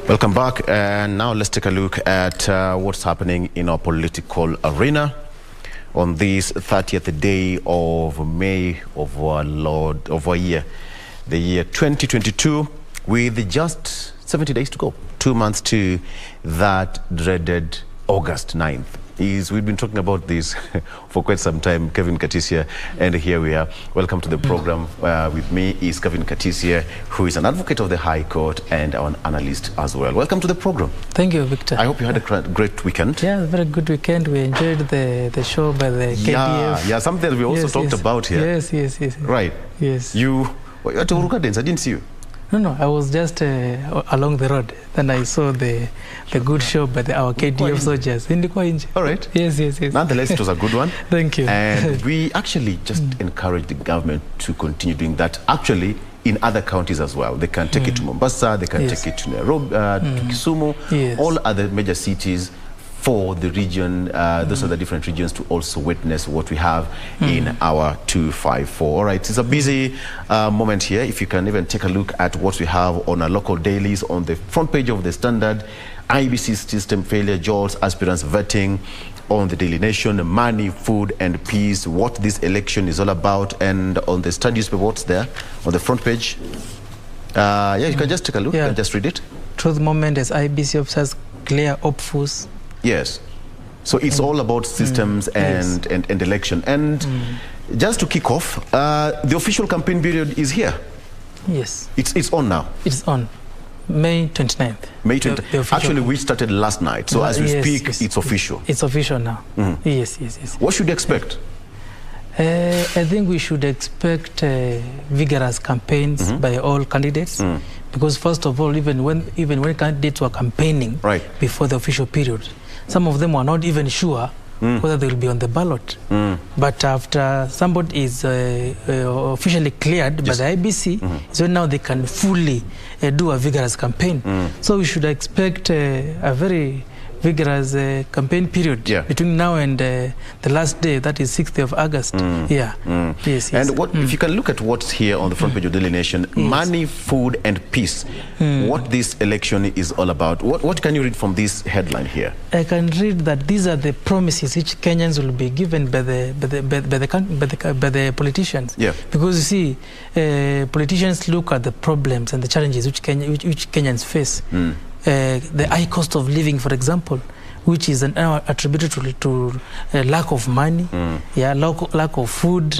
Welcome back, and now let's take a look at what's happening in our political arena on this 30th day of May of our year, the year 2022, with just 70 days to go, 2 months to that dreaded August 9th. We've been talking about this for quite some time, Kevin Katisya, and here we are. Welcome to the program. With me is Kevin Katisya, who is an advocate of the High Court and an analyst as well. Welcome to the program. Thank you, Victor. I hope you had a great weekend. Yeah, very good weekend. We enjoyed the show by the KBF. Yeah, something that we also talked about here. Yes. Right. Yes. You were at Uruka Dance. I didn't see you. No, I was just along the road. Then I saw the good show by our KDF soldiers. All right. Yes. Nonetheless, it was a good one. Thank you. And we actually just encourage the government to continue doing that. Actually, in other counties as well. They can take it to Mombasa, they can take it to Nairobi, to Kisumu, all other major cities for the region, those are the different regions, to also witness what we have in our 254. All right, it's a busy moment here. If you can even take a look at what we have on our local dailies, on the front page of the Standard, IEBC system failure jolts aspirants vetting, on the Daily Nation, money, food and peace, what this election is all about, and on the Standard newspaper, what's there on the front page? Yeah, you can just take a look and just read it. Truth moment as IEBC officers clear obfusc. Yes. So it's all about systems and election. And just to kick off, the official campaign period is here. Yes. It's on now. It's on. May 29th. May 29th. Actually, we started last night. So as we speak, it's official. It's official now. Yes. What should you expect? I think we should expect vigorous campaigns by all candidates. Because first of all, even when candidates were campaigning before the official period, some of them were not even sure whether they will be on the ballot. But after somebody is officially cleared by the IEBC, so now they can fully do a vigorous campaign. So we should expect a very vigorous campaign period between now and the last day, that is 6th of August. Yes. And what if you can look at what's here on the front page of Daily Nation, money, food and peace, what this election is all about. What can you read from this headline here? I can read that these are the promises which Kenyans will be given by the politicians. Because you see, politicians look at the problems and the challenges which Kenyans face. The high cost of living, for example, which is attributed to lack of money, lack of food.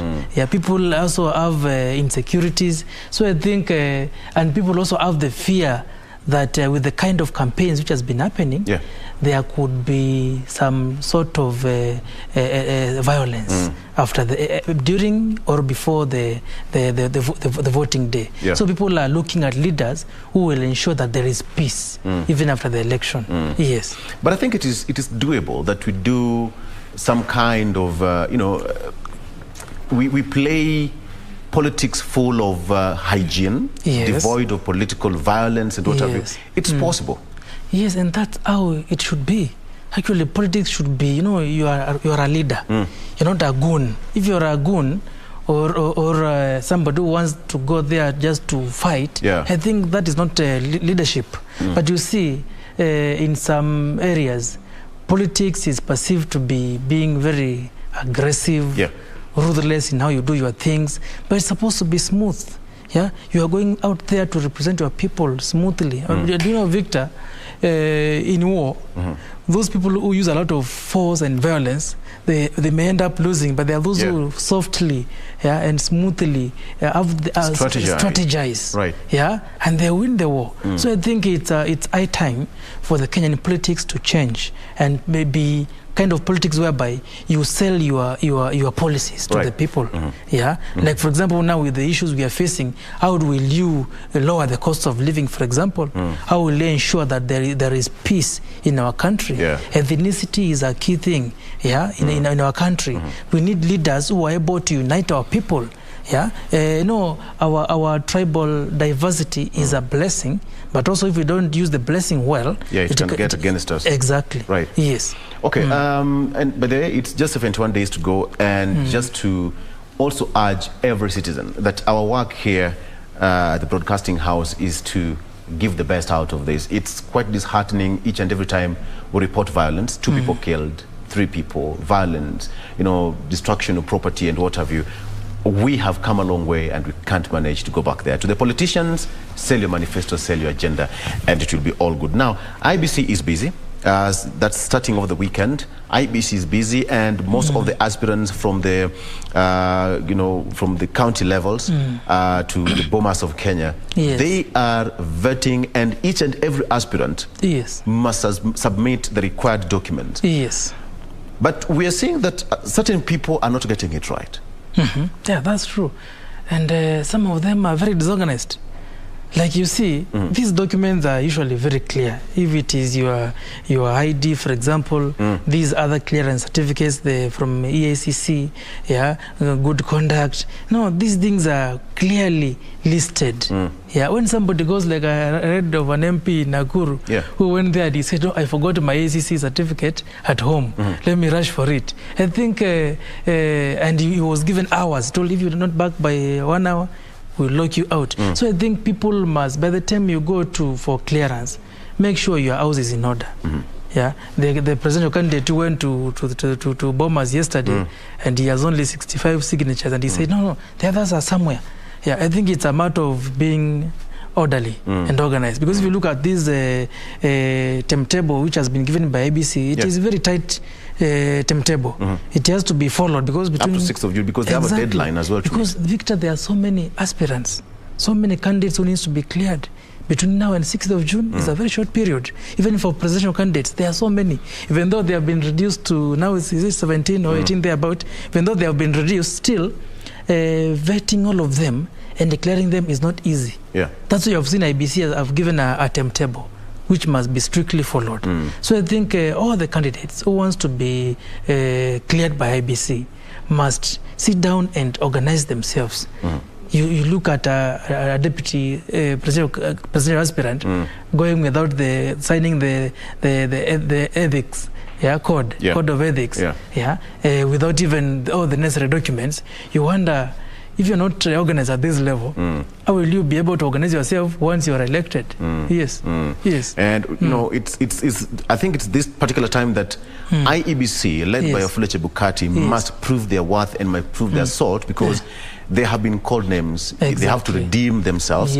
People also have insecurities. So I think, and people also have the fear that with the kind of campaigns which has been happening, there could be some sort of violence after during or before the voting day. So people are looking at leaders who will ensure that there is peace even after the election. Yes. But I think it is doable that we do some kind of we play politics full of hygiene, devoid of political violence and what have you. It's possible. Yes, and that's how it should be. Actually, politics should be, you are a leader. You're not a goon. If you're a goon or somebody who wants to go there just to fight, I think that is not leadership. But you see, in some areas, politics is perceived to be being very aggressive, ruthless in how you do your things, but it's supposed to be smooth. You are going out there to represent your people smoothly. Do you know, Victor, in war, those people who use a lot of force and violence, they may end up losing, but there are those who softly and smoothly strategize. And they win the war. So I think it's high time for the Kenyan politics to change and maybe kind of politics whereby you sell your policies to the people. Like, for example, now with the issues we are facing, how will you lower the cost of living, for example? How will you ensure that there is peace in our country? Ethnicity is a key thing in our country. We need leaders who are able to unite our people. Our tribal diversity is a blessing, but also if we don't use the blessing well, it can get against us. Exactly. Right. Yes. Okay. And by the way, it's just 71 days to go, and just to also urge every citizen that our work here at the Broadcasting House is to give the best out of this. It's quite disheartening each and every time we report violence, 2 people killed, 3 people, violence, you know, destruction of property and what have you. We have come a long way and we can't manage to go back there. To the politicians, sell your manifesto, sell your agenda, and it will be all good. Now, IEBC is busy. That's starting over the weekend. IEBC is busy, and most of the aspirants from the, you know, from the county levels to the Bomas of Kenya, they are vetting, and each and every aspirant must submit the required documents. But we are seeing that certain people are not getting it right. Yeah, that's true. And some of them are very disorganized. Like you see, these documents are usually very clear. If it is your ID, for example, these other clearance certificates from EACC, good conduct. No, these things are clearly listed. Yeah, when somebody goes, like I read of an MP in Nakuru who went there and he said, "Oh, I forgot my EACC certificate at home. Let me rush for it." I think, and he was given hours. Told, if you're not back by 1 hour, we'll lock you out. So I think people must, by the time you go for clearance, make sure your house is in order. Yeah, the presidential candidate who went to Bomas yesterday, and he has only 65 signatures, and he said, no, the others are somewhere. Yeah, I think it's a matter of being orderly and organized, because if you look at this timetable which has been given by IEBC, it is very tight timetable. It has to be followed, because between up to 6th of June, because they have a deadline as well. Because Victor, there are so many aspirants, so many candidates who needs to be cleared. Between now and 6th of June is a very short period. Even for presidential candidates, there are so many. Even though they have been reduced to, now is it 17 or 18 thereabout, even though they have been reduced, still vetting all of them and declaring them is not easy. That's why you have seen IEBC have given a timetable which must be strictly followed. So I think all the candidates who wants to be cleared by IEBC must sit down and organize themselves. You look at a deputy presidential aspirant going without signing the ethics code of ethics, without even all the necessary documents. You wonder, if you're not organized at this level, how will you be able to organize yourself once you are elected? Yes. And you know, it's I think it's this particular time that IEBC, led by Wafula Chebukati, must prove their worth and must prove their salt, because they have been called names. They have to redeem themselves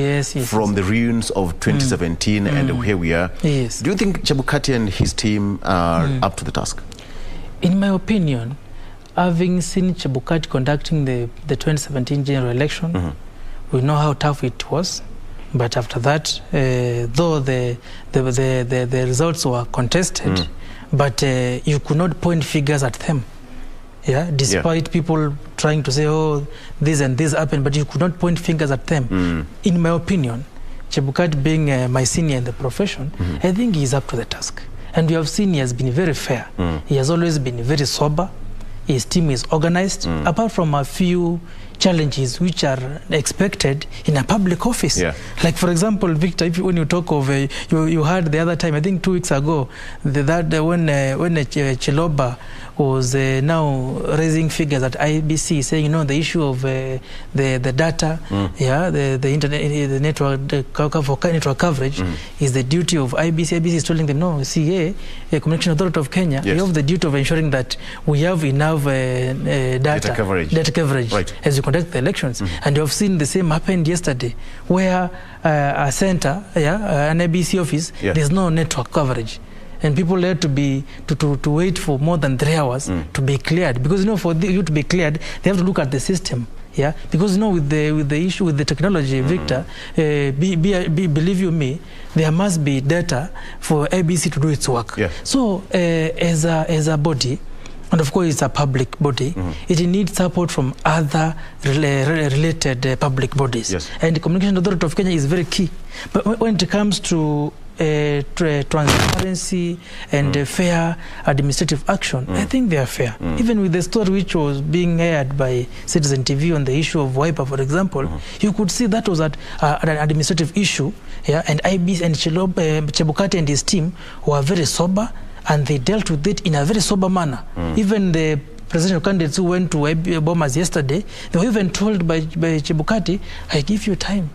from the ruins of 2017 and here we are. Do you think Chebukati and his team are up to the task? In my opinion, having seen Chebukati conducting the 2017 general election, we know how tough it was. But after that, though the results were contested, but you could not point figures at them. Despite people trying to say, oh, this and this happened, but you could not point fingers at them. In my opinion, Chebukati being my senior in the profession, I think he is up to the task. And we have seen he has been very fair. He has always been very sober. His team is organized, apart from a few challenges which are expected in a public office. Like, for example, Victor, when you talk of, you heard the other time, I think 2 weeks ago, when Chiloba was now raising figures at IEBC, saying, you know, the issue of the data, the internet, the network, for network coverage is the duty of IEBC. IEBC is telling them, no, CA, Communication Authority of Kenya, we have the duty of ensuring that we have enough data coverage as you conduct the elections. And you have seen the same happened yesterday, where a center, an IEBC office, there's no network coverage. And people had to wait for more than 3 hours to be cleared, because, you know, for you to be cleared, they have to look at the system. Because, you know, with the issue with the technology, Victor, believe you me, there must be data for IEBC to do its work. So as a body, and of course it's a public body, it needs support from other related public bodies. And the Communication Authority of Kenya is very key. But when it comes to transparency and fair administrative action, I think they are fair. Even with the story which was being aired by Citizen TV on the issue of Wiper, for example, you could see that was an administrative issue, and IEBC and Chebukati and his team were very sober, and they dealt with it in a very sober manner. Even the presidential candidates who went to Bomas yesterday, they were even told by Chebukati, I give you time.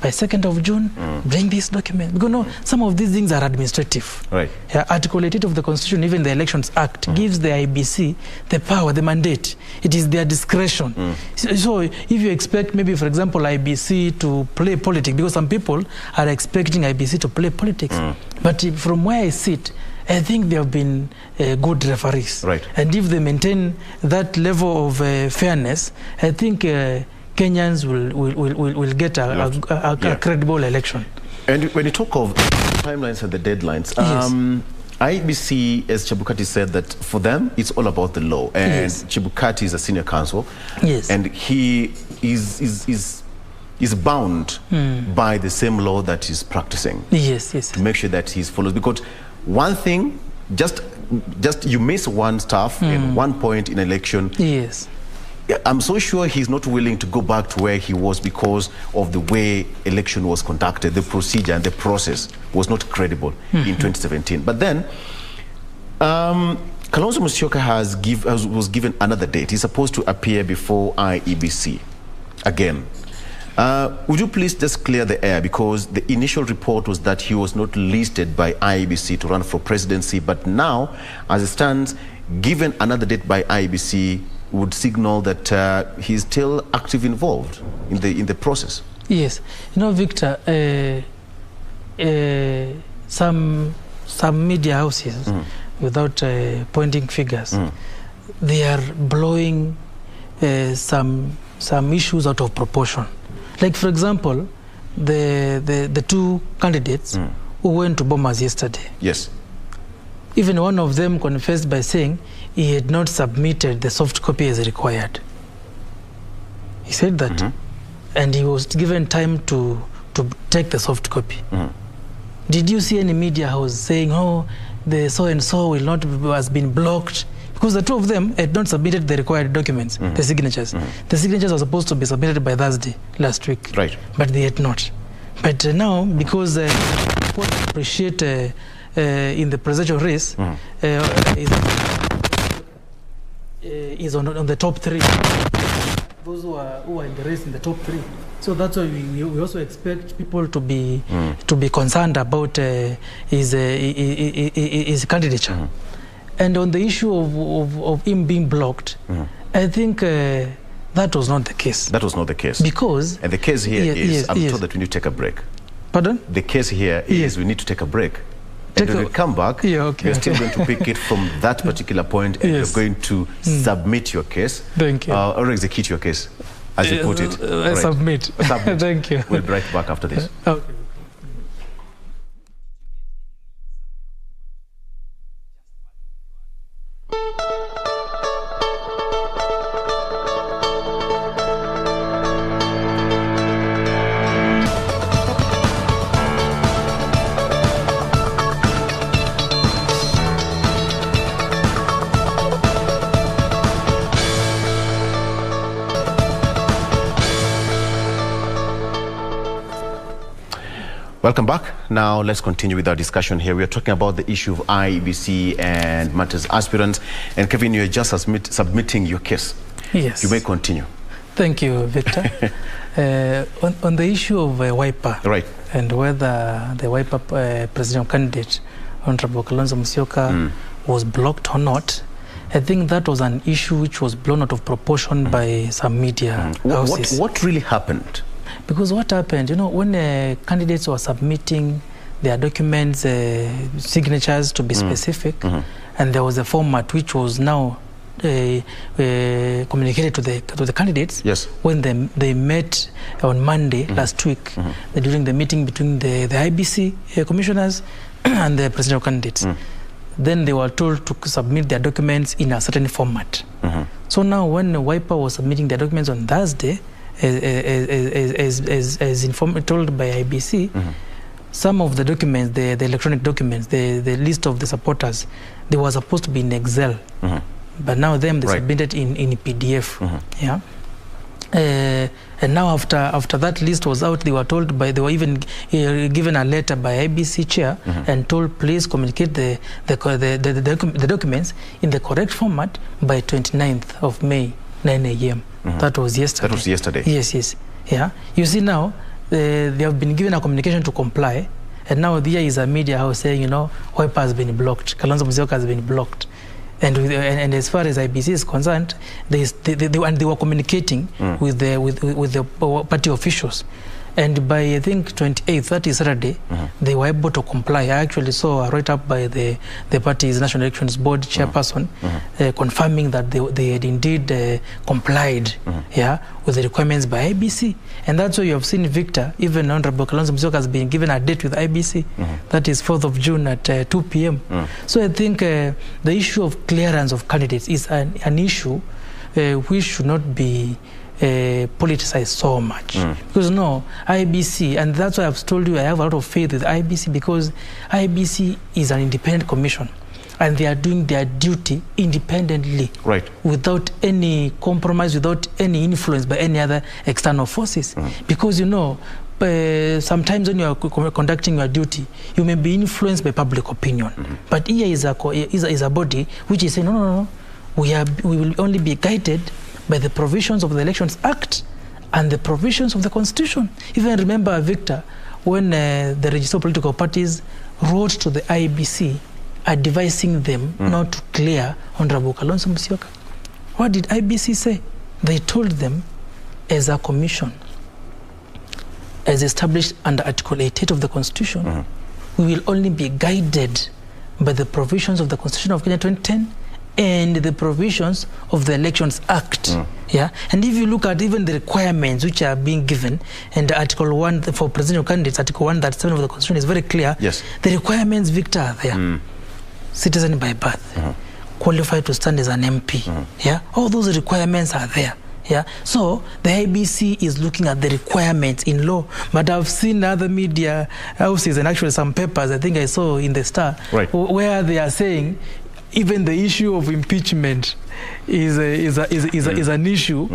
by 2nd of June, bring this document. Because no, some of these things are administrative. Right. Article 88 of the Constitution, even the Elections Act, gives the IEBC the power, the mandate. It is their discretion. So if you expect maybe, for example, IEBC to play politics, because some people are expecting IEBC to play politics. But from where I sit, I think they have been good referees. Right. And if they maintain that level of fairness, I think Kenyans will get a credible election. And when you talk of timelines and the deadlines, IEBC, as Chebukati said, that for them, it's all about the law. And Chebukati is a senior counsel. And he is bound by the same law that he's practicing. To make sure that he's followed. Because one thing, just you miss one stuff in one point in election. I'm so sure he's not willing to go back to where he was because of the way election was conducted. The procedure and the process was not credible in 2017. But then, Kalonzo Musyoka was given another date. He's supposed to appear before IEBC again. Would you please just clear the air, because the initial report was that he was not listed by IEBC to run for presidency, but now, as it stands, given another date by IEBC would signal that he's still active involved in the process. Yes, you know, Victor, some media houses, without pointing figures, they are blowing some issues out of proportion. Like, for example, the two candidates who went to Bomas yesterday. Even one of them confessed by saying he had not submitted the soft copy as required. He said that. And he was given time to take the soft copy. Did you see any media house saying, oh, the so-and-so will not has been blocked? Because the two of them had not submitted the required documents, the signatures. The signatures were supposed to be submitted by Thursday last week. But they had not. But now, because people appreciate in the presidential race, is on the top 3. Those who are in the race in the top 3. So that's why we also expect people to be concerned about his candidature. And on the issue of him being blocked, I think that was not the case. That was not the case. Because... And the case here is, I'm told that we need to take a break. Pardon? The case here is we need to take a break. And when we come back, you're still going to pick it from that particular point, and you're going to submit your case. Thank you. Or execute your case, as you put it. Submit. Thank you. We'll be right back after this. Okay. Welcome back. Now let's continue with our discussion here. We are talking about the issue of IEBC and matters aspirants. And Kevin, you're just submitting your case. Yes. You may continue. Thank you, Victor. On the issue of Wiper, and whether the Wiper presidential candidate, Honorable Kalonzo Musyoka, was blocked or not, I think that was an issue which was blown out of proportion by some media houses. What really happened? Because what happened, you know, when candidates were submitting their documents, signatures to be specific, and there was a format which was now communicated to the candidates when they met on Monday last week during the meeting between the IEBC commissioners and the presidential candidates. Then they were told to submit their documents in a certain format. So now when Wiper was submitting their documents on Thursday, as told by IEBC, some of the documents, the electronic documents, the list of the supporters, they were supposed to be in Excel, but now they submitted in PDF. And now after that list was out, they were told they were even given a letter by IEBC chair and told, please communicate the documents in the correct format by 29th of May, 9 a.m. That was yesterday. That was yesterday. Yes. Yeah. You see now, they have been given a communication to comply, and now there is a media house saying, you know, Wiper has been blocked, Kalonzo Musyoka has been blocked. And as far as IEBC is concerned, they were communicating with the party officials. And by, I think, 28th, that is Saturday, they were able to comply. I actually saw a write-up by the party's National Elections Board chairperson confirming that they had indeed complied with the requirements by IEBC. And that's why you have seen, Victor, even Honorable Kalonzo Musyoka has been given a date with IEBC. That is 4th of June at 2 p.m. So I think the issue of clearance of candidates is an issue which should not be politicized so much. Because no, IEBC, and that's why I've told you I have a lot of faith with IEBC, because IEBC is an independent commission and they are doing their duty independently, without any compromise, without any influence by any other external forces. Because, you know, sometimes when you are conducting your duty, you may be influenced by public opinion. But here is a body which is saying, no, we will only be guided by the provisions of the Elections Act and the provisions of the Constitution. Even remember, Victor, when the Register of Political Parties wrote to the IEBC advising them not to clear Honorable Kalonzo Musyoka, what did IEBC say? They told them, as a commission, as established under Article 88 of the Constitution, we will only be guided by the provisions of the Constitution of Kenya 2010 and the provisions of the Elections Act. And if you look at even the requirements which are being given, and Article 1 for presidential candidates, Article 137 of the Constitution is very clear. The requirements, Victor, are there. Citizen by birth, qualified to stand as an MP. All those requirements are there. So the IEBC is looking at the requirements in law, but I've seen other media houses and actually some papers, I think I saw in the Star, where they are saying even the issue of impeachment is an issue,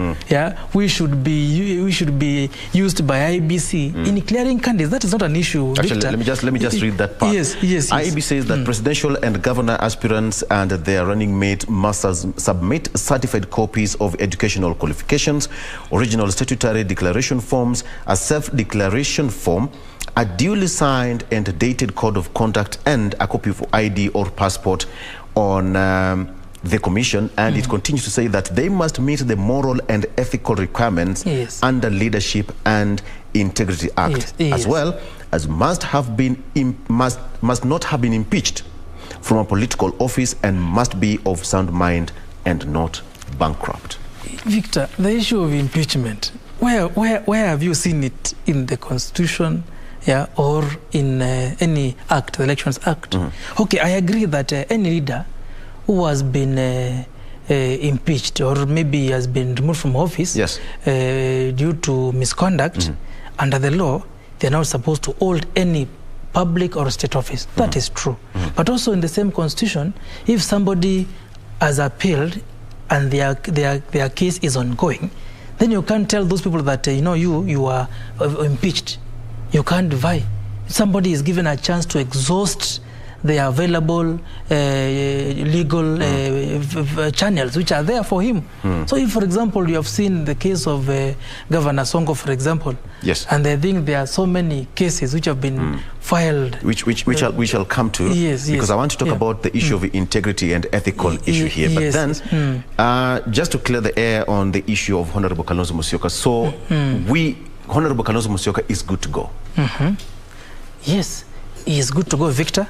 which should be used by IEBC in clearing candidates. That is not an issue. Actually, Victor, let me just read that part. Yes. IEBC says that presidential and governor aspirants and their running mate must submit certified copies of educational qualifications, original statutory declaration forms, a self-declaration form, a duly signed and dated code of conduct, and a copy of ID or passport on the commission. And it continues to say that they must meet the moral and ethical requirements under Leadership and Integrity Act, as well as must not have been impeached from a political office and must be of sound mind and not bankrupt. Victor, the issue of impeachment, where have you seen it in the Constitution, or in any act, the Elections Act? Okay, I agree that any leader who has been impeached or maybe has been removed from office due to misconduct, under the law, they're not supposed to hold any public or state office. That is true. But also in the same Constitution, if somebody has appealed and their case is ongoing, then you can't tell those people that, you are impeached. You can't vie. Somebody is given a chance to exhaust the available legal channels which are there for him. So if, for example, you have seen the case of Governor Sonko, for example, and I think there are so many cases which have been filed. Which we shall come to, because I want to talk about the issue of integrity and ethical issue here. But then, just to clear the air on the issue of Honorable Kalonzo Musyoka, so Honorable Kalonzo Musyoka is good to go. Yes, he is good to go, Victor.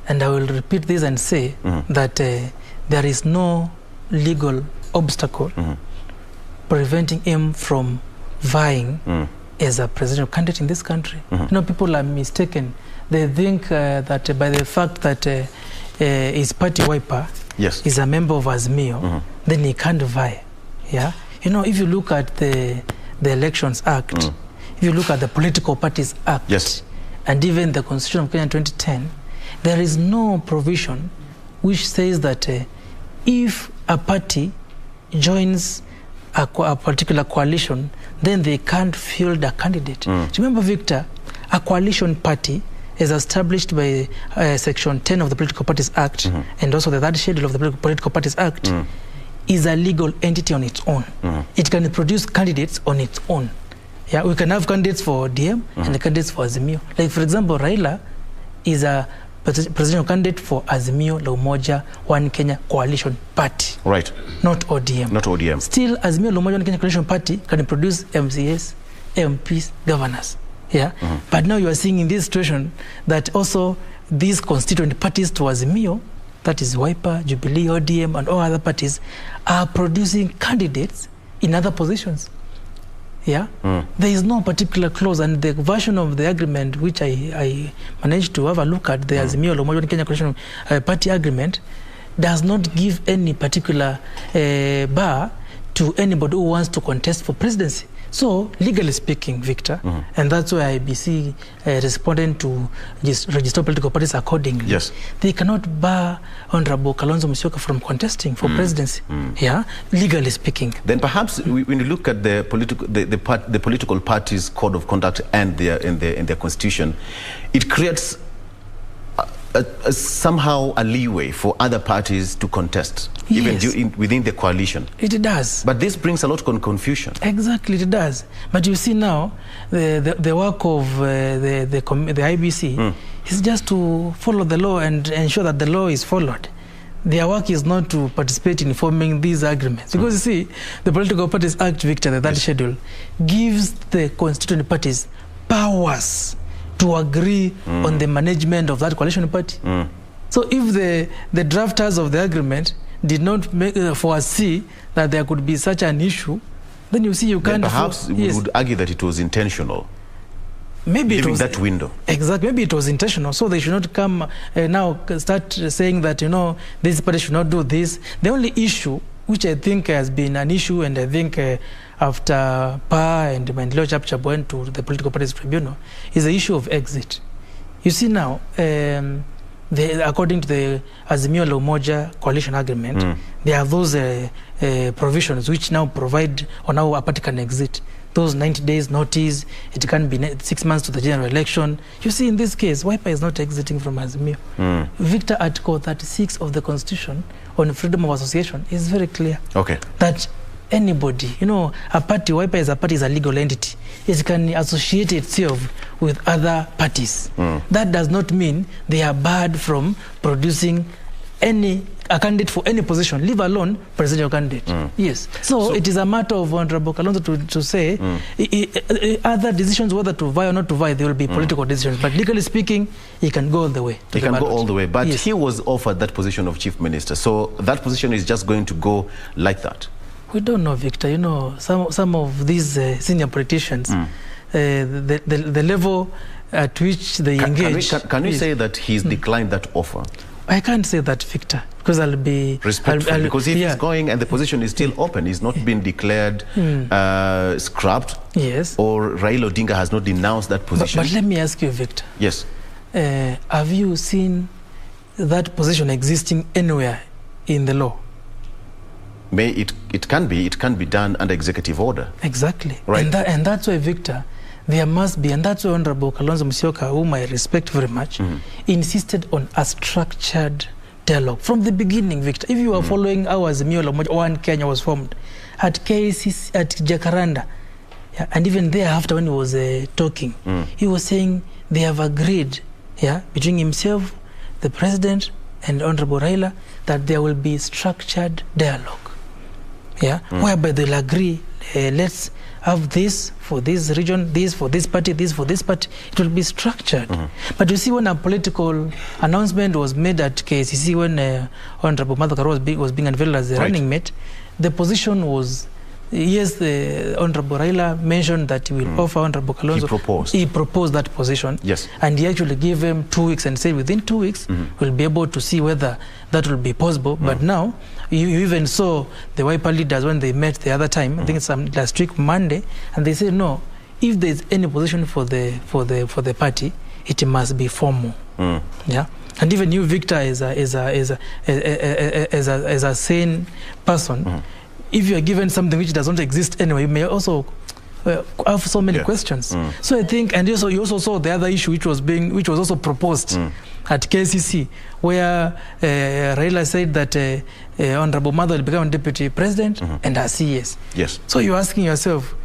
And I will repeat this and say that there is no legal obstacle preventing him from vying as a presidential candidate in this country. People are mistaken. They think that by the fact that his party Wiper is a member of Azimio, then he can't vie. If you look at the Elections Act, if you look at the Political Parties Act, and even the Constitution of Kenya 2010, there is no provision which says that if a party joins a particular coalition, then they can't field a candidate. Remember, Victor, a coalition party is established by Section 10 of the Political Parties Act, and also the third schedule of the Political Parties Act, is a legal entity on its own. It can produce candidates on its own. Yeah, we can have candidates for ODM and candidates for Azimio. Like, for example, Raila is a presidential candidate for Azimio la Umoja One Kenya Coalition Party. Right. Not ODM. Not ODM. Still, Azimio la Umoja One Kenya Coalition Party can produce MCAs, MPs, governors. Yeah. But now you are seeing in this situation that also these constituent parties to Azimio, that is Wiper, Jubilee, ODM, and all other parties, are producing candidates in other positions. Yeah, there is no particular clause, and the version of the agreement which I managed to have a look at, the Azimio la Umoja Kenya Coalition Party agreement, does not give any particular bar to anybody who wants to contest for presidency. So, legally speaking, Victor, and that's why IEBC responded to register political parties accordingly. Yes. They cannot bar Honorable Kalonzo Musyoka from contesting for presidency. Yeah, legally speaking. Then perhaps when you look at the political parties' code of conduct and their constitution, it creates somehow a leeway for other parties to contest, even within the coalition. It does. But this brings a lot of confusion. Exactly, it does. But you see now, the work of the IEBC is just to follow the law and ensure that the law is followed. Their work is not to participate in forming these agreements. Because you see, the Political Parties Act, Victor, the third schedule, gives the constituent parties powers to agree on the management of that coalition party. So if the drafters of the agreement did not foresee that there could be such an issue, then you see you can't... Then perhaps we would argue that it was intentional. Maybe it was that window. Exactly. Maybe it was intentional. So they should not come now start saying that, you know, this party should not do this. The only issue, which I think has been an issue, and I think after PA and Maendeleo Chapchap went to the Political Parties Tribunal, is the issue of exit. You see now, according to the Azimio la Umoja Coalition Agreement, there are those provisions which now provide on how a party can exit. Those 90 days notice, it can be 6 months to the general election. You see, in this case, Wiper is not exiting from Azimio. Victor, Article 36 of the Constitution on freedom of association is very clear. Okay. That anybody, you know, a party, Wiper is a legal entity. It can associate itself with other parties. That does not mean they are barred from producing a candidate for any position, leave alone presidential candidate. Yes. So it is a matter of Honorable Kalonzo to say other decisions, whether to vie or not to vie, they will be political decisions. But legally speaking, he can go all the way. He can go all the way. But he was offered that position of chief minister. So that position is just going to go like that. We don't know, Victor. You know, some of these senior politicians, the level at which they engage. Can we say that he's declined that offer? I can't say that, Victor, because I'll be respectful. Because if he's going and the position is still open, he's not been declared scrapped. Yes. Or Raila Odinga has not denounced that position. But let me ask you, Victor. Yes. Have you seen that position existing anywhere in the law? It can be done under executive order. Exactly. Right. And that's why, Victor, there must be, and that's why Honorable Kalonzo Musyoka, whom I respect very much, insisted on a structured dialogue from the beginning, Victor. If you are following how Azimio la Umoja One Kenya was formed at KBC at Jacaranda, and even thereafter when he was talking, he was saying they have agreed, between himself, the president, and Honorable Raila, that there will be structured dialogue, whereby they'll agree, let's have this for this region, this for this party, this for this party. It will be structured. But you see, when a political announcement was made at KCC, when Honorable Martha Karua was being unveiled as the running mate, the position was, yes, the Honorable Raila mentioned that he will offer Honorable Kalonzo. He proposed that position. Yes. And he actually gave him 2 weeks and said within 2 weeks we'll be able to see whether that will be possible. But now, you even saw the Wiper leaders when they met the other time, I think it's last week, Monday, and they said, no, if there's any position for the party, it must be formal. Yeah. And even you, Victor, as a sane person, if you are given something which does not exist anyway, you may also have so many questions. So I think, and you also saw the other issue which was also proposed at KCC, where Raila said that Honorable Mother will become deputy president and her CS. Yes. So you're asking yourself,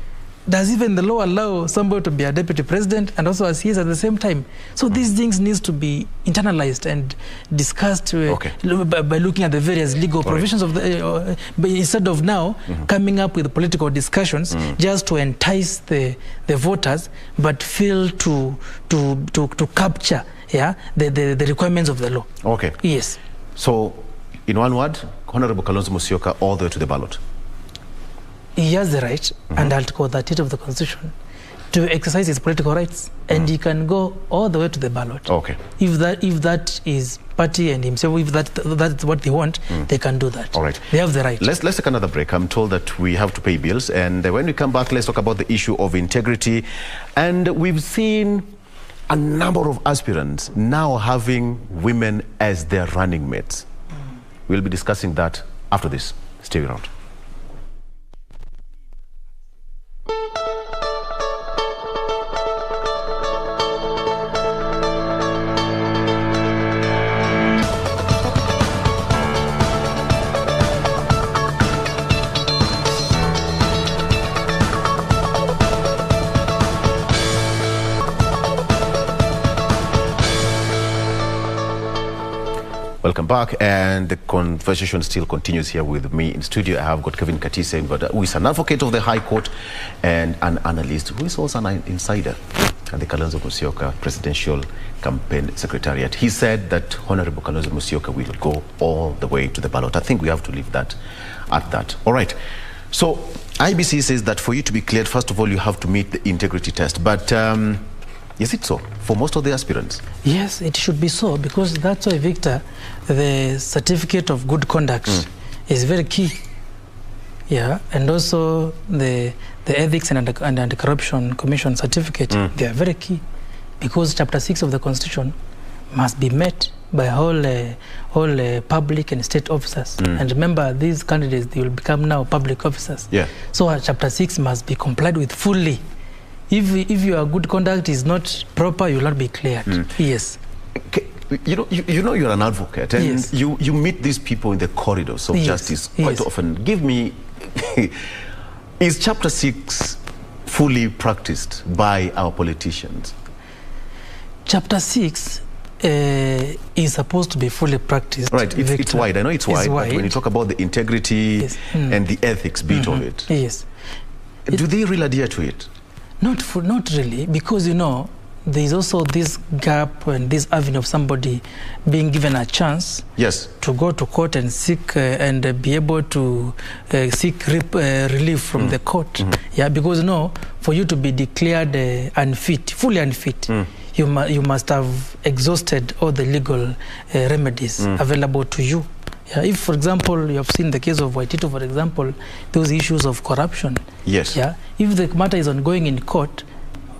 does even the law allow somebody to be a deputy president and also a CS at the same time? So these things needs to be internalized and discussed by looking at the various legal provisions of the, instead of now coming up with political discussions just to entice the voters, but fail to capture the requirements of the law. Okay. Yes. So, in one word, Honorable Kalonzo Musyoka all the way to the ballot. He has the right, under Article 38 of the Constitution, to exercise his political rights, and he can go all the way to the ballot. Okay. If that is party and himself, if that's what they want, they can do that. All right. They have the right. Let's take another break. I'm told that we have to pay bills, and when we come back, let's talk about the issue of integrity. And we've seen a number of aspirants now having women as their running mates. We'll be discussing that after this. Stay around. Welcome back, and the conversation still continues here with me in studio. I have got Kevin Katisya, who is an advocate of the High Court and an analyst who is also an insider at the Kalonzo Musyoka Presidential Campaign Secretariat. He said that Honorable Kalonzo Musyoka will go all the way to the ballot. I think we have to leave that at that. All right. So IEBC says that for you to be cleared, first of all, you have to meet the integrity test. But is it so for most of the aspirants? Yes, it should be so, because that's why, Victor, the certificate of good conduct is very key. Yeah, and also the Ethics and Anti-Corruption Commission certificate, they are very key, because Chapter 6 of the Constitution must be met by all public and state officers. And remember, these candidates, they will become now public officers. Yeah. So Chapter 6 must be complied with fully. If your good conduct is not proper, you will not be cleared. Yes. You know you're an advocate, and yes, you meet these people in the corridors of justice quite often. Give me, is Chapter 6 fully practiced by our politicians? Chapter 6 is supposed to be fully practiced. Right, it's wide. I know it's wide, but when you talk about the integrity and the ethics bit of it, do they really adhere to it? Not really, because, you know, there is also this gap and this avenue of somebody being given a chance to go to court and seek and be able to seek relief from the court. Yeah, because, you know, for you to be declared unfit, fully unfit, you must have exhausted all the legal remedies available to you. Yeah, if, for example, you have seen the case of Waitito, for example, those issues of corruption. Yes. Yeah, if the matter is ongoing in court,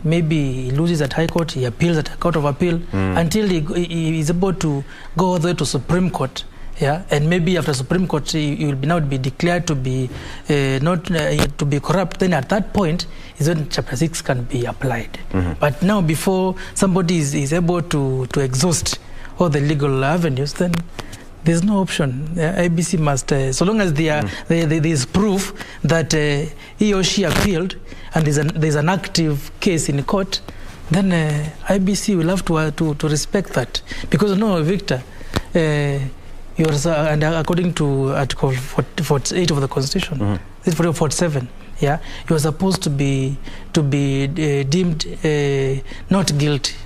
maybe he loses at High Court, he appeals at Court of Appeal until he is able to go all the way to Supreme Court. Yeah, and maybe after Supreme Court, he will now be declared to be not to be corrupt. Then at that point is when Chapter 6 can be applied. But now, before somebody is able to exhaust all the legal avenues, then there's no option. IEBC must, so long as there is proof that he or she appealed and there's an active case in court, then IEBC will have to respect that. Because, no, Victor, and according to Article 48 of the Constitution, 47, yeah, you are supposed to be deemed not guilty,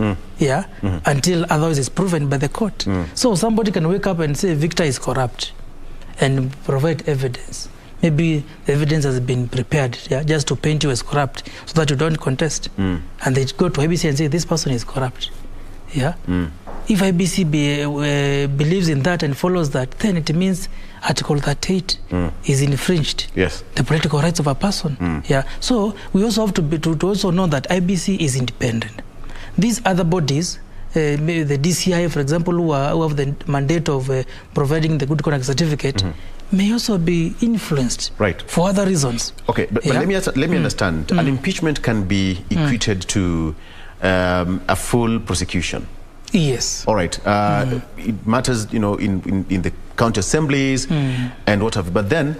until otherwise is proven by the court. So somebody can wake up and say Victor is corrupt, and provide evidence. Maybe the evidence has been prepared, just to paint you as corrupt, so that you don't contest. And they go to IEBC and say this person is corrupt. Yeah. If IEBC believes in that and follows that, then it means Article 38 is infringed. Yes. The political rights of a person. Yeah. So we also have to also know that IEBC is independent. These other bodies, maybe the DCI, for example, who have the mandate of providing the good conduct certificate, may also be influenced for other reasons. Okay, but let me understand. An impeachment can be equated to a full prosecution. Yes. All right. It matters, you know, in the county assemblies and what have you. But then,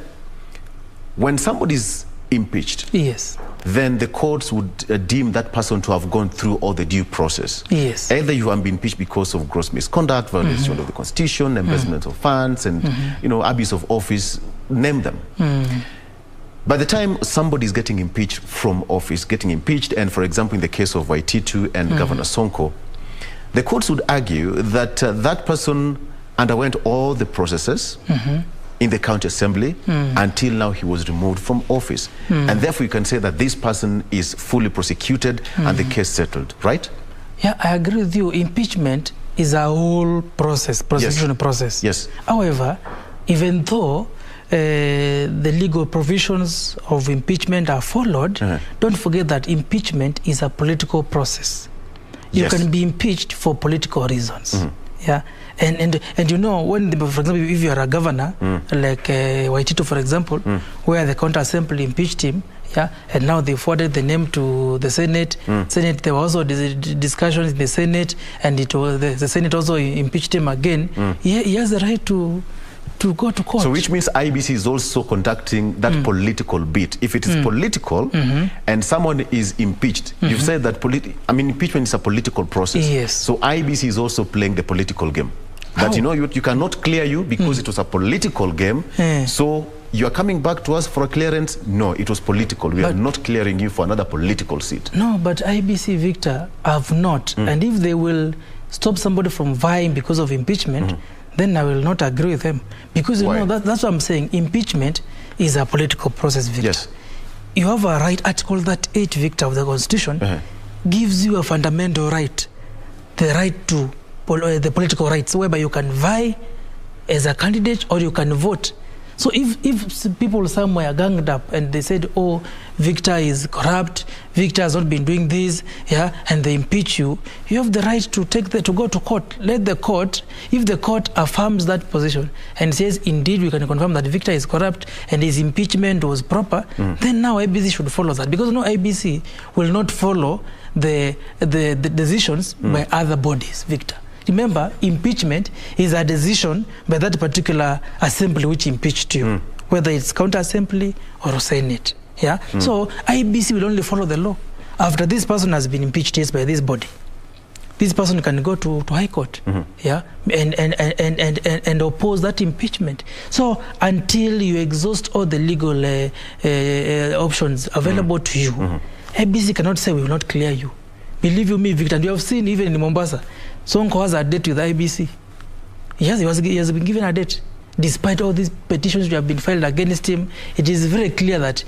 when somebody is impeached, then the courts would deem that person to have gone through all the due process. Yes. Either you have been impeached because of gross misconduct, violation of the Constitution, embezzlement of funds, and abuse of office, name them. By the time somebody is getting impeached from office, and for example, in the case of Waititu and Governor Sonko, the courts would argue that that person underwent all the processes in the county assembly until now he was removed from office. And therefore you can say that this person is fully prosecuted and the case settled, right? Yeah, I agree with you. Impeachment is a whole process, prosecution process. Yes. However, even though the legal provisions of impeachment are followed, don't forget that impeachment is a political process. You can be impeached for political reasons. Yeah, and you know, when for example, if you are a governor like Waititu, for example, where the county assembly impeached him, and now they forwarded the name to the Senate. Senate, there were also discussions in the Senate, and it was the Senate also impeached him again. He has the right to go to court. So which means IEBC is also conducting that political bit. If it is political and someone is impeached, you've said that impeachment is a political process. Yes. So IEBC is also playing the political game. That you cannot clear you because it was a political game. So you are coming back to us for a clearance? No, it was political. We are not clearing you for another political seat. No, but IEBC, Victor, have not. And if they will stop somebody from vying because of impeachment, then I will not agree with them. Because you know, that's what I'm saying. Impeachment is a political process, Victor. Yes. You have a right, Article 8, Victor, of the Constitution, gives you a fundamental right, the right to the political rights, whereby you can vie as a candidate or you can vote. So if people somewhere ganged up and they said, oh, Victor is corrupt, Victor has not been doing this, and they impeach you, you have the right to to go to court. Let the court, if the court affirms that position and says, indeed, we can confirm that Victor is corrupt and his impeachment was proper, then now IEBC should follow that. Because no, IEBC will not follow the decisions by other bodies, Victor. Remember, impeachment is a decision by that particular assembly which impeached you, whether it's county assembly or Senate. So IEBC will only follow the law. After this person has been impeached by this body, this person can go to High Court, and oppose that impeachment. So until you exhaust all the legal options available to you, IEBC cannot say we will not clear you. Believe you me, Victor, and you have seen even in Mombasa, Sonko has a date with IEBC. Yes, he has been given a date. Despite all these petitions which have been filed against him, it is very clear that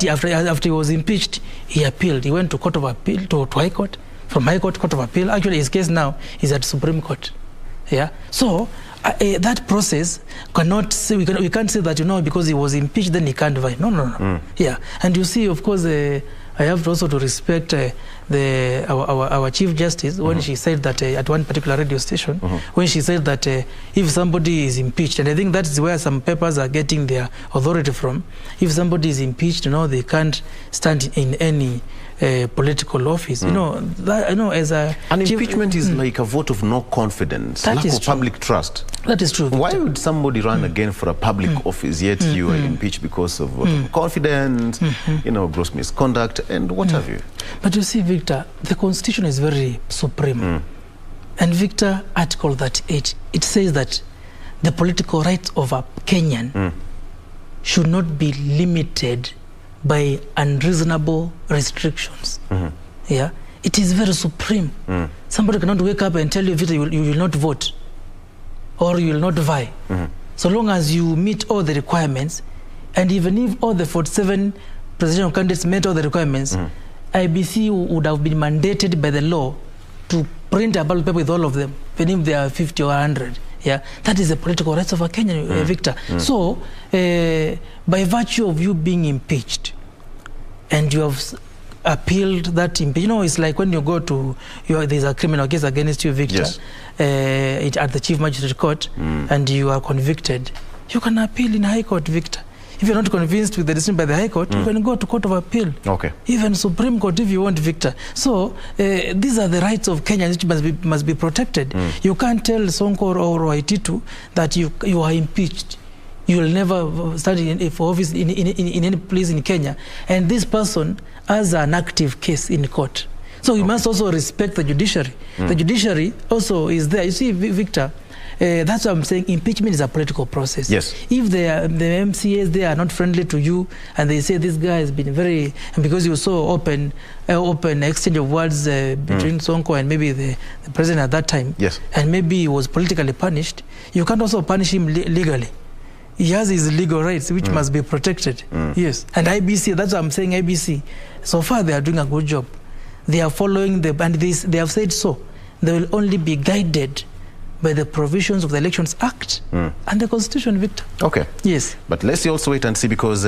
after he was impeached, he appealed. He went to Court of Appeal, to High Court, from High Court, Court of Appeal. Actually, his case now is at Supreme Court. So that process cannot say, we can't say that, because he was impeached, then he can't vie. No. And you see, of course, I have also to respect our Chief Justice when she said that at one particular radio station, when she said that if somebody is impeached, and I think that's where some papers are getting their authority from, if somebody is impeached, they can't stand in any political office. As a impeachment is like a vote of no confidence, lack of public trust. That is true, Victor. Why would somebody run again for a public office, yet you are impeached because of vote of confidence, gross misconduct, and what have you? But you see, Victor, the Constitution is very supreme. And Victor, Article 8, it says that the political rights of a Kenyan should not be limited by unreasonable restrictions. It is very supreme. Somebody cannot wake up and tell you, Victor, you will not vote or you will not vie. So long as you meet all the requirements, and even if all the 47 presidential candidates met all the requirements, IEBC would have been mandated by the law to print a ballot paper with all of them, even if they are 50 or 100. That is the political rights of a Kenyan, Victor. So, by virtue of you being impeached, and you have appealed that impeachment, it's like when you go to, there's a criminal case against you, Victor, at the Chief Magistrate Court, and you are convicted, you can appeal in High Court, Victor. If you're not convinced with the decision by the High Court, you can go to Court of Appeal. Even Supreme Court if you want, Victor. So these are the rights of Kenyans which must be protected. You can't tell Sonko or Waititu that you are impeached. You will never stand for office in any place in Kenya. And this person has an active case in court. So we must also respect the judiciary. The judiciary also is there. You see, Victor, that's what I'm saying. Impeachment is a political process. Yes. If the MCAs, they are not friendly to you, and they say this guy has been very, and because you saw open exchange of words between Sonko and maybe the president at that time, yes, and maybe he was politically punished, you can't also punish him legally. He has his legal rights, which must be protected. Yes. And IEBC, that's what I'm saying, IEBC, so far they are doing a good job. They are following and they have said so. They will only be guided by the provisions of the Elections Act and the Constitution, Victor. Okay. Yes. But let's also wait and see, because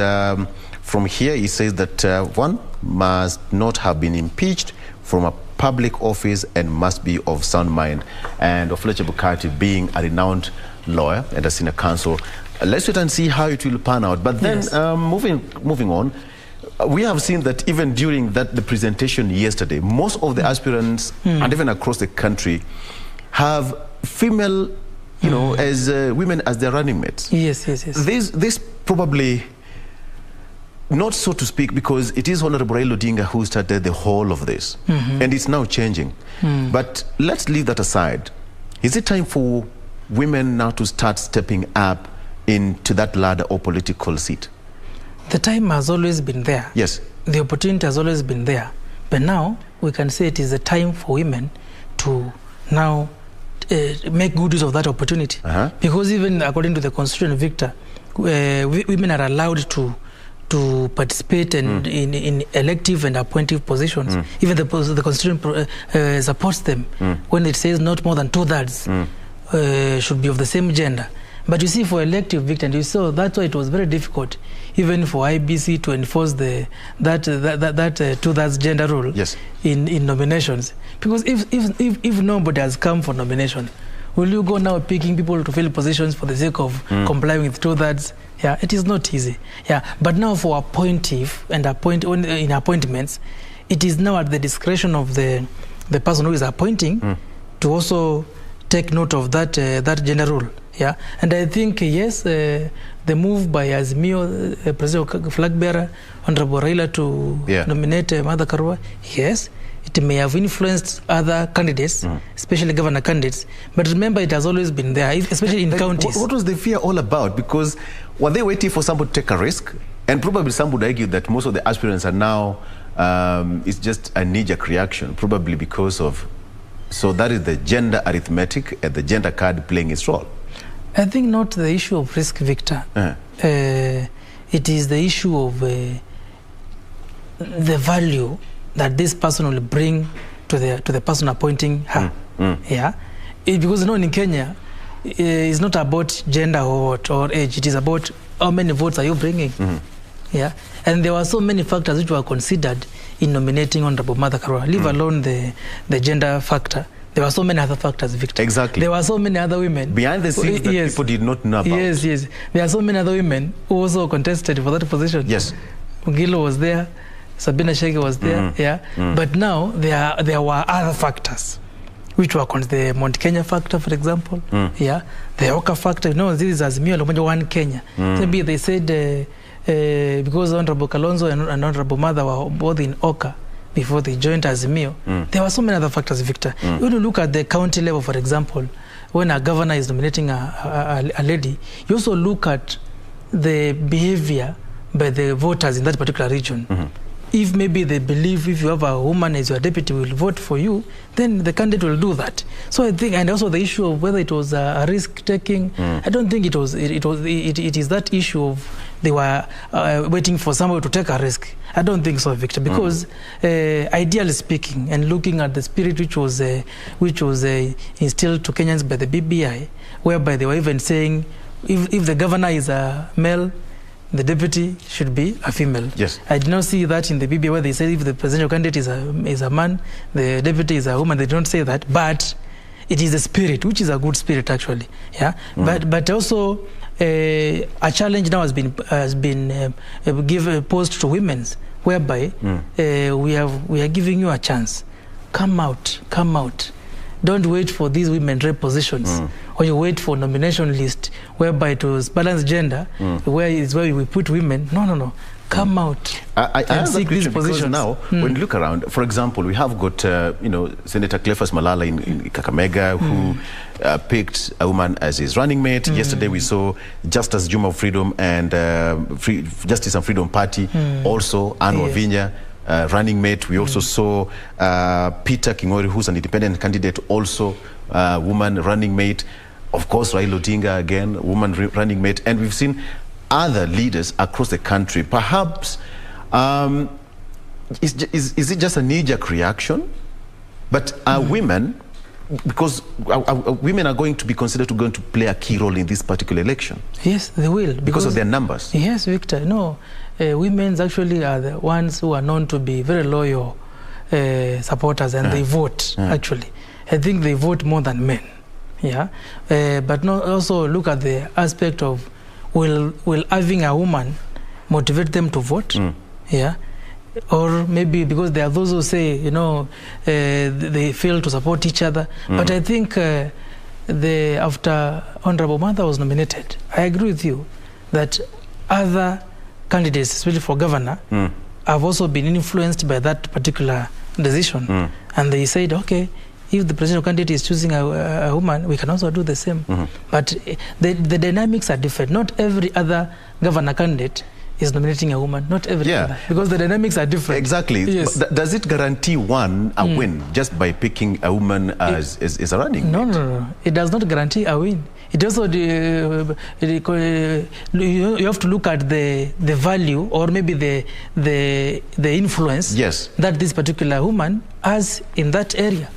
from here it says that one must not have been impeached from a public office and must be of sound mind. And Ofleche Bukati being a renowned lawyer and a senior counsel, let's wait and see how it will pan out. But then moving on, we have seen that even during the presentation yesterday, most of the aspirants and even across the country have female, as women as their running mates. Yes. This probably not so to speak, because it is Honorable Raila Odinga who started the whole of this, and it's now changing. But let's leave that aside. Is it time for women now to start stepping up into that ladder or political seat? The time has always been there. Yes. The opportunity has always been there. But now we can say it is the time for women to now make good use of that opportunity. Because even according to the Constitution, Victor, women are allowed to participate in elective and appointive positions. Even the Constitution supports them when it says not more than 2/3 should be of the same gender. But you see, for elective, Victor, and you saw that's why it was very difficult, even for IEBC to enforce that 2/3 gender rule in nominations. Because if nobody has come for nomination, will you go now picking people to fill positions for the sake of complying with 2/3? Yeah, it is not easy. Yeah, but now for appointive and in appointments, it is now at the discretion of the person who is appointing to also take note of that gender rule. Yeah, and I think yes, the move by Azimio, President flag bearer, Honorable Raila to nominate Martha Karua, yes, it may have influenced other candidates, especially governor candidates. But remember, it has always been there, especially in counties. What was the fear all about? Because were they waiting for somebody to take a risk? And probably some would argue that most of the aspirants are now, it's just a knee-jerk reaction, probably because of, so that is the gender arithmetic and the gender card playing its role. I think not the issue of risk, Victor. It is the issue of the value that this person will bring to the person appointing her. Yeah, because in Kenya, it's not about gender or age. It is about how many votes are you bringing. Yeah, and there were so many factors which were considered in nominating Honorable Martha Karua. Leave alone the gender factor. There were so many other factors, Victor. Exactly. There were so many other women behind the scenes that people did not know about. Yes. There are so many other women who also contested for that position. Yes. Mugilo was there. Sabina Shege was there. But now there were other factors, which were the Mount Kenya factor, for example. The Oka factor. This is Azimio one Kenya. Maybe they said because Honorable Kalonzo and Honorable Martha were both in Oka before they joined Azimio, there were so many other factors, Victor. When you look at the county level, for example, when a governor is nominating a lady, you also look at the behavior by the voters in that particular region. If maybe they believe if you have a woman as your deputy will vote for you, then the candidate will do that. So I think, and also the issue of whether it was a risk-taking, I don't think it is that issue of they were waiting for somebody to take a risk. I don't think so, Victor, because ideally speaking, and looking at the spirit which was instilled to Kenyans by the BBI, whereby they were even saying if the governor is a male, the deputy should be a female. Yes. I did not see that in the BBI where they say if the presidential candidate is a man, the deputy is a woman. They don't say that, but it is a spirit, which is a good spirit actually. Yeah. But also a challenge now has been posed to women, whereby we are giving you a chance. Come out. Don't wait for these women rep positions, or you wait for nomination list whereby it was balanced gender, where we put women. No. come out I and seek these positions. Now, when you look around, for example, we have got, Senator Cleophas Malala in Kakamega, who picked a woman as his running mate. Yesterday we saw Justice Juma of Freedom and Justice and Freedom Party, also Anne Wavinya, running mate. We also saw Peter Kingori, who's an independent candidate, also woman running mate. Of course, Raila Odinga, again, woman running mate. And we've seen other leaders across the country. Perhaps, is it just a knee-jerk reaction? But women, because women are going to be considered to play a key role in this particular election. Yes, they will. Because of their numbers. Yes, Victor. No, women actually are the ones who are known to be very loyal supporters, and they vote, actually. I think they vote more than men. Yeah, but also look at the aspect of will having a woman motivate them to vote? Yeah, or maybe because there are those who say, they fail to support each other. But I think after Honorable Martha was nominated, I agree with you that other candidates, especially for governor, have also been influenced by that particular decision, and they said, okay, if the presidential candidate is choosing a woman, we can also do the same. But the dynamics are different. Not every other governor candidate is nominating a woman. Not every other. Because the dynamics are different. Exactly. Yes. Does it guarantee one a win just by picking a woman as a running mate? No. It does not guarantee a win. It also, you have to look at the value, or maybe the influence that this particular woman has in that area.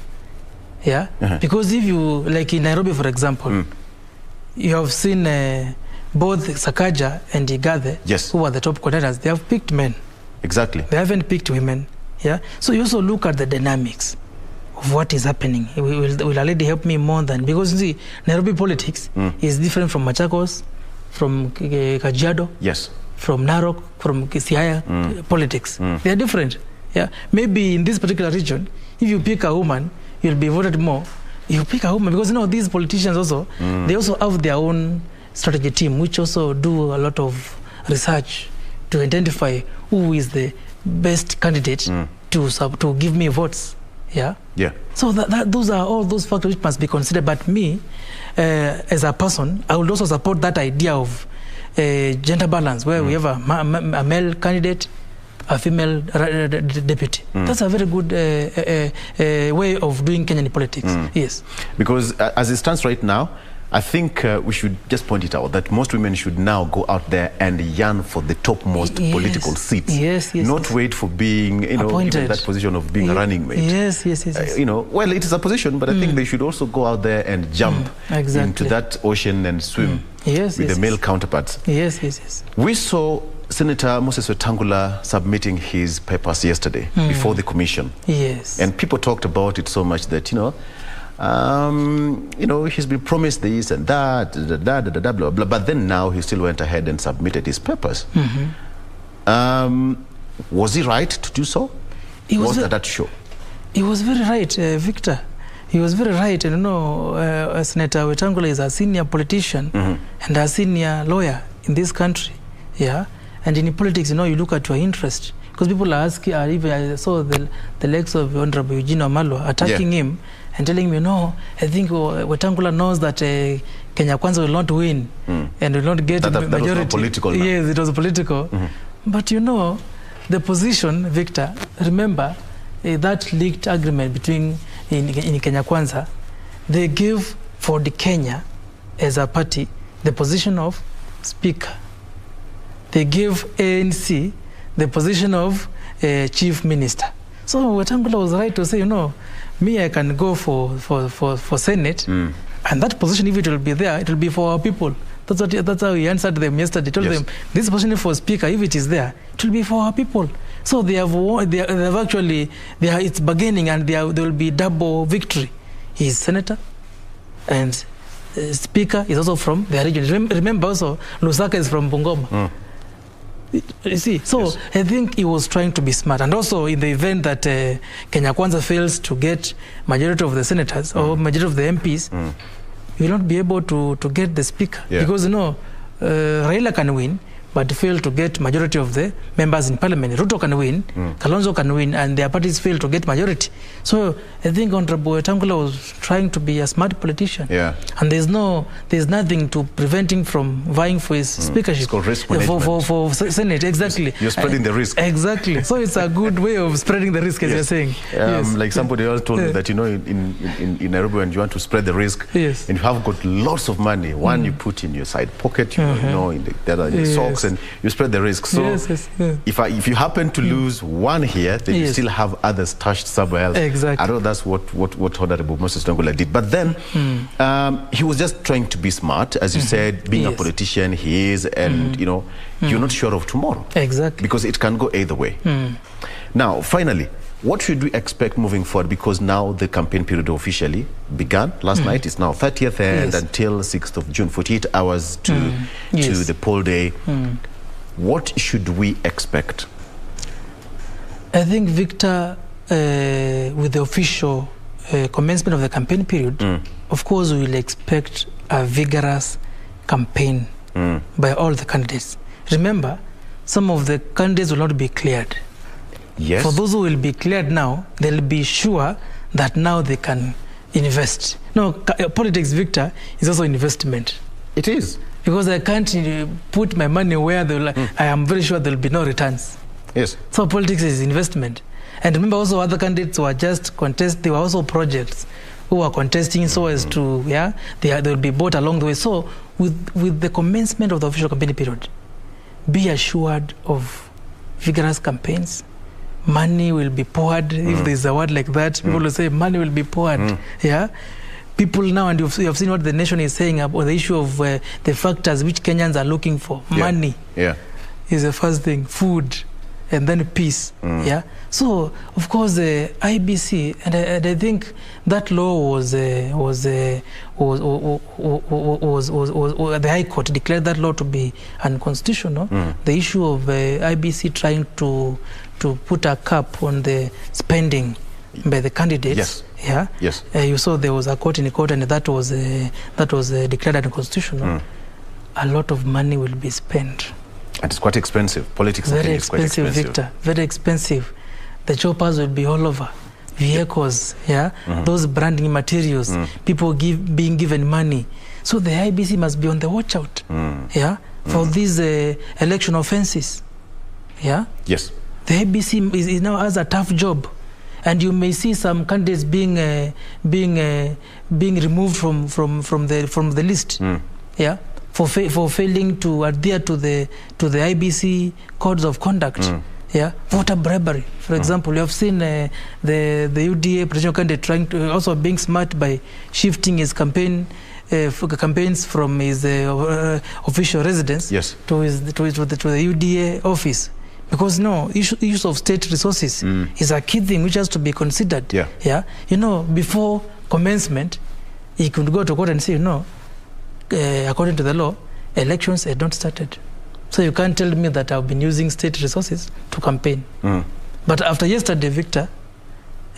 Yeah, because if you, like in Nairobi, for example, you have seen both Sakaja and Igathe, who are the top contenders, they have picked men. Exactly. They haven't picked women. Yeah, so you also look at the dynamics of what is happening. It will already help me more than, because you see, Nairobi politics is different from Machakos, from Kajiado, from Narok, from Siaya politics. They are different. Yeah, maybe in this particular region, if you pick a woman, you'll be voted more. You pick a woman, because these politicians also, they also have their own strategy team, which also do a lot of research to identify who is the best candidate to give me votes. Yeah. So those are all those factors which must be considered. But me, as a person, I would also support that idea of gender balance, where we have a male candidate, a female deputy. That's a very good way of doing Kenyan politics. Yes. Because as it stands right now, I think we should just point it out that most women should now go out there and yearn for the topmost political seats. Not wait for being, appointed. Even that position of being a running mate. Yes. Well, it is a position, but I think they should also go out there and jump into that ocean and swim with the male counterparts. Yes. We saw Senator Moses Wetangula submitting his papers yesterday before the commission. And people talked about it so much that, he's been promised this and that, blah, blah, blah. But then now he still went ahead and submitted his papers. Was he right to do so? Was that show? He was very right, Victor. He was very right. And Senator Wetangula is a senior politician and a senior lawyer in this country. Yeah. And in politics, you look at your interest. Because people are asking, I saw the legs of Honorable Eugene Wamalwa attacking him and telling me, I think Wetangula knows that Kenya Kwanza will not win and will not get majority. That was not political. Yes, it was political. But the position, Victor, remember that leaked agreement between in Kenya Kwanza, they gave for the Kenya as a party the position of speaker. They gave ANC the position of chief minister. So Wetangula was right to say, me, I can go for Senate, and that position, if it will be there, it will be for our people. That's how he answered them yesterday. Told them, this position for speaker, if it is there, it will be for our people. So they have actually, it's bargaining, and there will be double victory. He is senator, and speaker is also from their region. Remember also, Lusaka is from Bungoma. You see, so I think he was trying to be smart. And also in the event that Kenya Kwanza fails to get majority of the senators or majority of the MPs, he will not be able to get the speaker. Because, Raila can win, but fail to get majority of the members in parliament. Ruto can win, Kalonzo can win, and their parties fail to get majority. So I think Honorable Wetangula was trying to be a smart politician. Yeah. And there's nothing to prevent him from vying for his speakership. It's called risk management. For Senate, exactly. You're spreading the risk. Exactly. So it's a good way of spreading the risk, as you're saying. Like somebody else told me that, you know, in Nairobi, when you want to spread the risk, and you have got lots of money, one you put in your side pocket, you know, in the other in your socks, and you spread the risk. So if you happen to lose one here, then you still have others stashed somewhere else. Exactly. I know that's what Honorable Moses Wetangula did. But then he was just trying to be smart, as you said, being a politician he is, and you know, you're not sure of tomorrow. Exactly. Because it can go either way. Now, finally, what should we expect moving forward? Because now the campaign period officially began last night. It's now 30th and until 6th of June, 48 hours to the poll day. What should we expect? I think, Victor, with the official commencement of the campaign period, of course, we will expect a vigorous campaign by all the candidates. Remember, some of the candidates will not be cleared. Yes. For those who will be cleared now, they'll be sure that now they can invest. No, politics, Victor, is also investment. It is. Because I can't put my money where I am very sure there will be no returns. Yes. So politics is investment. And remember also other candidates who are just they were also projects who are contesting so as to, they will be bought along the way. So with the commencement of the official campaign period, be assured of vigorous campaigns. Money will be poured. If there's a word like that, people will say money will be poured. People now, and you have seen what the nation is saying about the issue of the factors which Kenyans are looking for. Money is the first thing, food, and then peace. So of course the IEBC, and I think that law was the High Court declared that law to be unconstitutional. The issue of IEBC trying to put a cap on the spending by the candidates. You saw there was a court in court, and that was declared unconstitutional. A lot of money will be spent. And it's quite expensive. Politics very is quite expensive, Victor. Very expensive. The choppers will be all over. Vehicles, those branding materials, people being given money. So the IEBC must be on the watch out. For these election offenses. Yes. The IEBC is now has a tough job, and you may see some candidates being removed from the list. For failing to adhere to the IEBC codes of conduct. Voter bribery, for example. You have seen the UDA presidential candidate trying to also being smart by shifting his campaigns from his official residence to the UDA office. Because use of state resources is a key thing which has to be considered. You know, before commencement, he could go to court and say, according to the law, elections had not started. So you can't tell me that I've been using state resources to campaign. But after yesterday, Victor,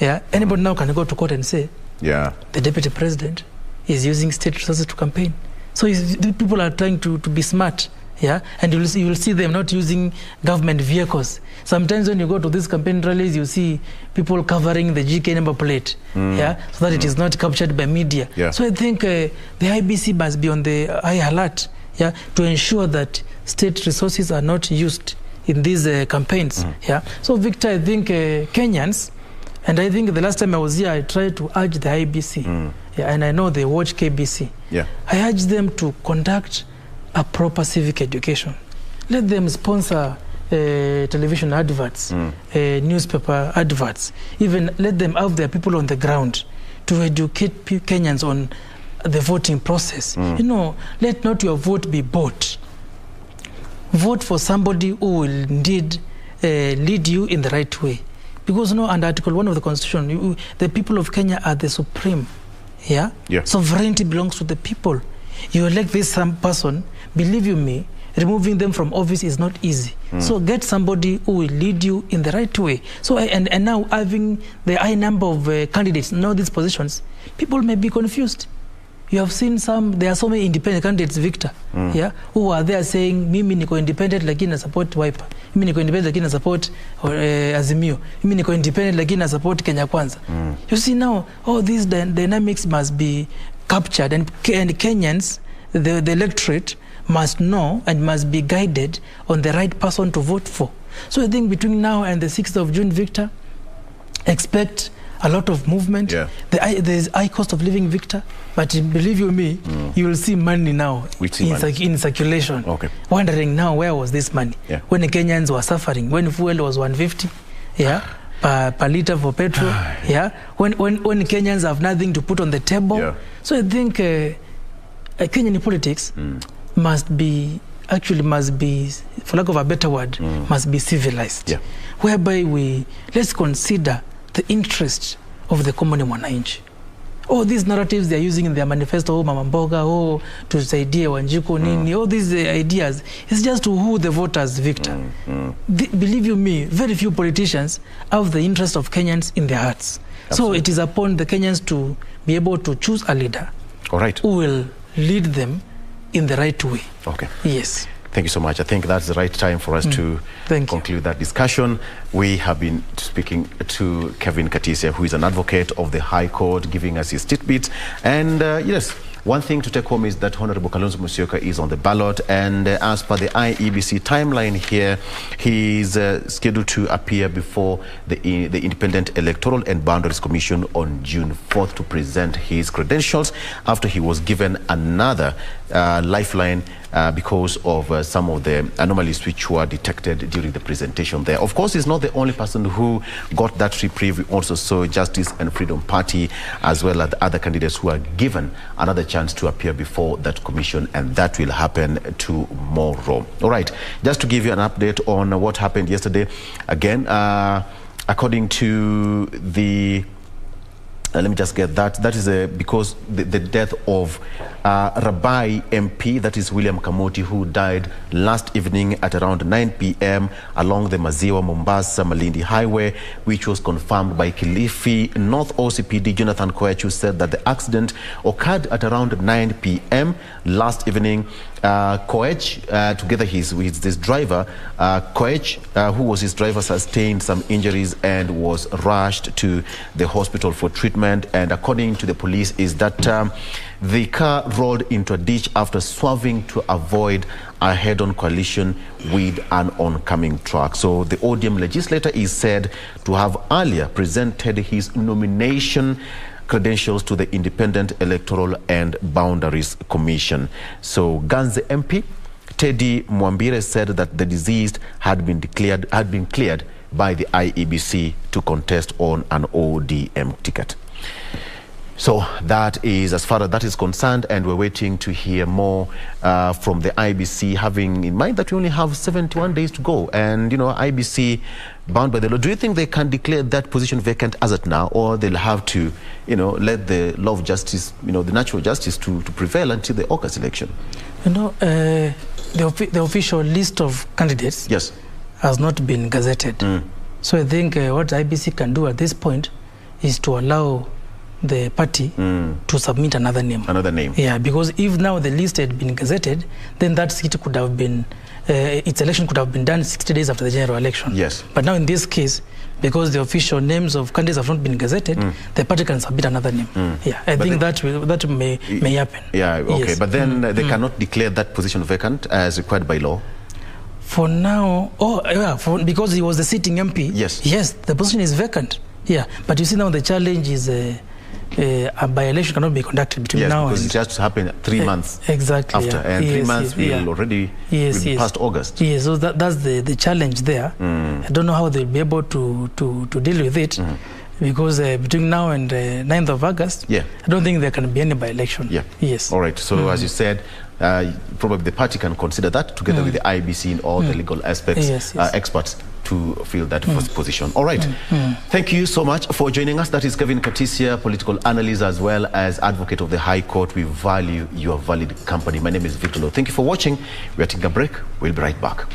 anybody now can go to court and say, the deputy president is using state resources to campaign. So people are trying to be smart. And you will see them not using government vehicles. Sometimes when you go to these campaign rallies, you see people covering the GK number plate, so that it is not captured by media. So I think the IEBC must be on the high alert, to ensure that state resources are not used in these campaigns. So Victor, I think Kenyans, and I think the last time I was here, I tried to urge the IEBC, and I know they watch KBC. I urge them to conduct a proper civic education. Let them sponsor television adverts, newspaper adverts. Even let them have their people on the ground to educate Kenyans on the voting process. Let not your vote be bought. Vote for somebody who will indeed lead you in the right way. Because under Article 1 of the Constitution, the people of Kenya are the supreme. Sovereignty belongs to the people. You elect this person, believe you me, removing them from office is not easy. So get somebody who will lead you in the right way. So and now having the high number of candidates, these positions, people may be confused. you have seen there are so many independent candidates, Victor, yeah, who are there saying, mimi niko independent lakini na support Wiper, mimi niko independent lakini na support Azimio, mimi niko independent lakini na support Kenya Kwanza. You see now, all these dynamics must be captured, and Kenyans, the electorate, must know and must be guided on the right person to vote for. So I think between now and the 6th of June, Victor, expect a lot of movement. Yeah. There's high cost of living, Victor, but believe you me, you will see money now in circulation. Okay. Wondering now, where was this money? Yeah. When the Kenyans were suffering, when fuel was 150, yeah, per liter for petrol, yeah. When Kenyans have nothing to put on the table. Yeah. So I think Kenyan politics must be, for lack of a better word, must be civilized. Yeah. Whereby let's consider the interest of the common mwananchi. All these narratives they are using in their manifesto, Mama Mboga, tusaidie Wanjiku nini, all these ideas, it's just to woo the voters, Victor. Believe you me, very few politicians have the interest of Kenyans in their hearts. Absolutely. So it is upon the Kenyans to be able to choose a leader who will lead them in the right way. Okay. Yes. Thank you so much. I think that's the right time for us to conclude that discussion. We have been speaking to Kevin Katisya, who is an advocate of the High Court, giving us his tidbits. And yes, one thing to take home is that Honorable Kalonzo Musyoka is on the ballot, and as per the IEBC timeline here, he is scheduled to appear before the Independent Electoral and Boundaries Commission on June 4th to present his credentials after he was given another lifeline because of some of the anomalies which were detected during the presentation there. Of course, he's not the only person who got that reprieve. We also saw Justice and Freedom Party as well as the other candidates who are given another chance to appear before that commission, and that will happen tomorrow. All right, just to give you an update on what happened yesterday. Again, according to the let me just get that. That is because the death of Rabai MP, that is William Kamoti, who died last evening at around 9 p.m. along the Maziwa-Mombasa-Malindi Highway, which was confirmed by Kilifi North OCPD Jonathan Koech, who said that the accident occurred at around 9 p.m. last evening. Koech, together with this driver, Koech, who was his driver, sustained some injuries and was rushed to the hospital for treatment. And according to the police, is that the car rolled into a ditch after swerving to avoid a head-on collision with an oncoming truck. So the ODM legislator is said to have earlier presented his nomination credentials to the Independent Electoral and Boundaries Commission. So Ganze MP Teddy Mwambire said that the deceased had been cleared by the IEBC to contest on an ODM ticket. So that is as far as that is concerned, and we're waiting to hear more from the IEBC, having in mind that we only have 71 days to go. And, you know, IEBC, bound by the law, do you think they can declare that position vacant as of now, or they'll have to, you know, let the law of justice, you know, the natural justice to prevail until the August election? You know, the official list of candidates has not been gazetted. So I think what IEBC can do at this point is to allow the party to submit another name. Another name. Yeah, because if now the list had been gazetted, then that seat could have been, its election could have been done 60 days after the general election. Yes. But now in this case, because the official names of candidates have not been gazetted, the party can submit another name. Yeah, I think that may happen. Yeah, okay. Yes. But then they cannot declare that position vacant as required by law? For now, because he was the sitting MP, yes, the position is vacant. Yeah, but you see now the challenge is a by-election cannot be conducted between now and... Yes, because it just happened 3 months after. And 3 months will already be past August. Yes, so that's the challenge there. I don't know how they'll be able to deal with it. Because between now and 9th of August, I don't think there can be any by-election. Yes. All right. So as you said, probably the party can consider that together with the IEBC in all the legal aspects, experts to fill that first position. All right. Thank you so much for joining us. That is Kevin Katisya, political analyst as well as advocate of the High Court. We value your valid company. My name is Victor Oloo. Thank you for watching. We are taking a break. We'll be right back.